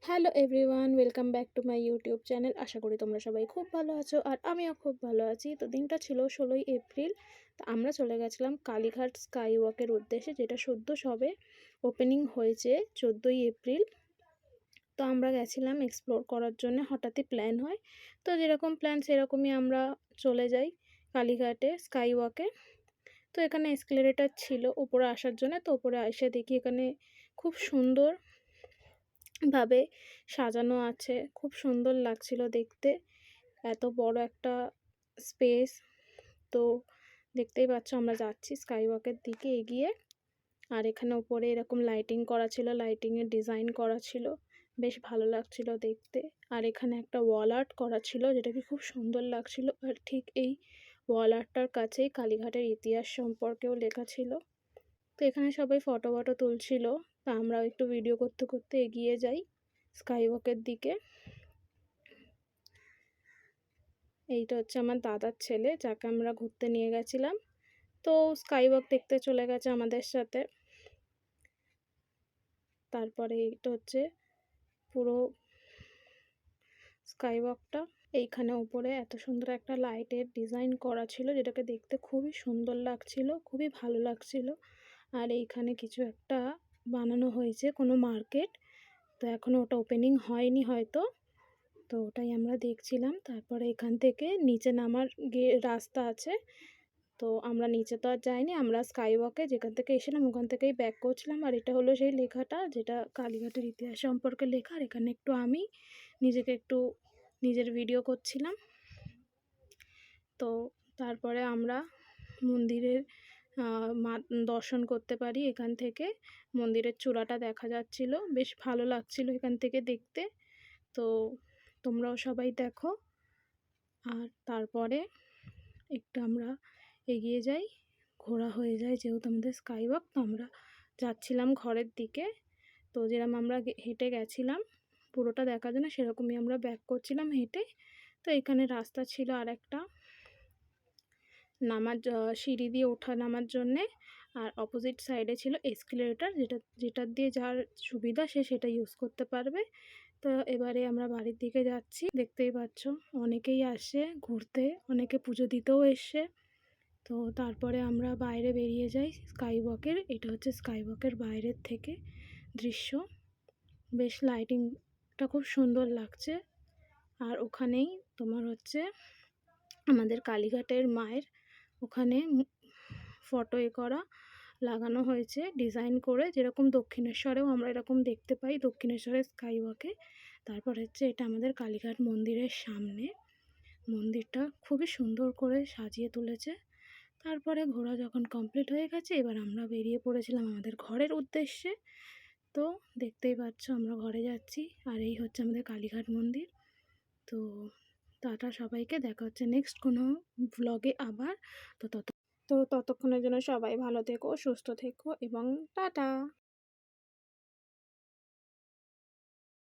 Hello everyone, welcome back to my YouTube channel. আশা করি তোমরা সবাই খুব ভালো আছো আর আমিও খুব ভালো আছি। তো দিনটা ছিল 16ই এপ্রিল। তো আমরা চলে গেছিলাম কালীঘাট স্কাই ওয়াকের উদ্দেশ্যে, যেটা সদ্য সবে ওপেনিং হয়েছে 14ই এপ্রিল। তো আমরা গেছিলাম এক্সপ্লোর করার জন্য, হঠাৎই প্ল্যান হয়। তো যেরকম প্ল্যান সেরকমই আমরা চলে যাই কালীঘাটে স্কাই ওয়াকে। তো এখানে এসকেলেটর ছিল উপরে আসার জন্য। তো উপরে এসে দেখি এখানে খুব সুন্দর ভাবে সাজানো আছে, খুব সুন্দর লাগছিল দেখতে। এত বড় একটা স্পেস। তো দেখতেই পাচ্ছ আমরা যাচ্ছি স্কাই ওয়াকের দিকে এগিয়ে। আর এখানে উপরে এরকম লাইটিং করা ছিল, লাইটিংয়ের ডিজাইন করা ছিল, বেশ ভালো লাগছিল দেখতে। আর এখানে একটা ওয়াল আর্ট করা ছিল, যেটাকে খুব সুন্দর লাগছিল। আর ঠিক এই ওয়াল আর্টটার কাছেই কালীঘাটের ইতিহাস সম্পর্কেও লেখা ছিল। তো এখানে সবাই ফটো ফটো তুলছিল। তা আমরাও একটু ভিডিও করতে করতে এগিয়ে যাই স্কাই ওয়াকের দিকে। এইটা হচ্ছে আমার দাদার ছেলে, যাকে আমরা ঘুরতে নিয়ে গেছিলাম। তো স্কাই ওয়াক দেখতে চলে গেছে আমাদের সাথে। তারপরে এইটা হচ্ছে পুরো স্কাই ওয়াকটা। এইখানে উপরে এত সুন্দর একটা লাইটের ডিজাইন করা ছিল, যেটাকে দেখতে খুবই সুন্দর লাগছিল, খুবই ভালো লাগছিল। আর এইখানে কিছু একটা বানানো হয়েছে, কোনো মার্কেট। তো এখনও ওটা ওপেনিং হয়নি হয়তো। তো ওটাই আমরা দেখছিলাম। তারপরে এখান থেকে নিচে নামার রাস্তা আছে। তো আমরা নিচে তো আর যাইনি, আমরা স্কাই ওয়াকে যেখান থেকে এসেছিলাম ওখান থেকেই ব্যাক করছিলাম। আর এটা হলো সেই লেখাটা, যেটা কালীঘাটের ইতিহাস সম্পর্কে লেখা। আর এখানে একটু আমি নিজেকে একটু নিজের ভিডিও করছিলাম। তো তারপরে আমরা মন্দিরের দর্শন করতে পারি এখান থেকে। মন্দিরের চূড়াটা দেখা যাচ্ছিল, বেশ ভালো লাগছিল এখান থেকে দেখতে। তো তোমরাও সবাই দেখো। আর তারপরে একটু আমরা এগিয়ে যাই, ঘোরা হয়ে যায় যেহেতু আমাদের স্কাই ওয়াক। তো আমরা যাচ্ছিলাম ঘরের দিকে। তো যেরকম আমরা হেঁটে গেছিলাম পুরোটা দেখার জন্য, সেরকমই আমরা ব্যাক করছিলাম হেঁটে। তো এখানে রাস্তা ছিল আর একটা নামার সিঁড়ি দিয়ে ওঠা নামার জন্যে। আর অপোজিট সাইডে ছিল এসকেলেটর, যেটার দিয়ে যার সুবিধা সে সেটা ইউজ করতে পারবে। তো এবারে আমরা বাড়ির দিকে যাচ্ছি। দেখতেই পাচ্ছ অনেকেই আসে ঘুরতে, অনেকে পুজো দিতেও এসছে। তো তারপরে আমরা বাইরে বেরিয়ে যাই স্কাই ওয়াকের। এটা হচ্ছে স্কাই ওয়াকের বাইরের থেকে দৃশ্য। বেশ লাইটিংটা খুব সুন্দর লাগছে। আর ওখানেই তোমার হচ্ছে আমাদের কালীঘাটের মায়ের ওখানে ফটো করা লাগানো হয়েছে ডিজাইন করে, যেরকম দক্ষিণেশ্বরেও আমরা এরকম দেখতে পাই দক্ষিণেশ্বরের স্কাই ওয়াকে। তারপর হচ্ছে এটা আমাদের কালীঘাট মন্দিরের সামনে। মন্দিরটা খুবই সুন্দর করে সাজিয়ে তুলেছে। তারপরে ঘোরা যখন কমপ্লিট হয়ে গেছে, এবার আমরা বেরিয়ে পড়েছিলাম আমাদের ঘরের উদ্দেশ্যে। তো দেখতেই পাচ্ছ আমরা ঘরে যাচ্ছি। আর এই হচ্ছে আমাদের কালীঘাট মন্দির। তো টাটা সবাইকে, দেখা হচ্ছে নেক্সট কোনো ব্লগে আবার। তো ততক্ষণের জন্য সবাই ভালো থেকো, সুস্থ থেকো এবং টাটা।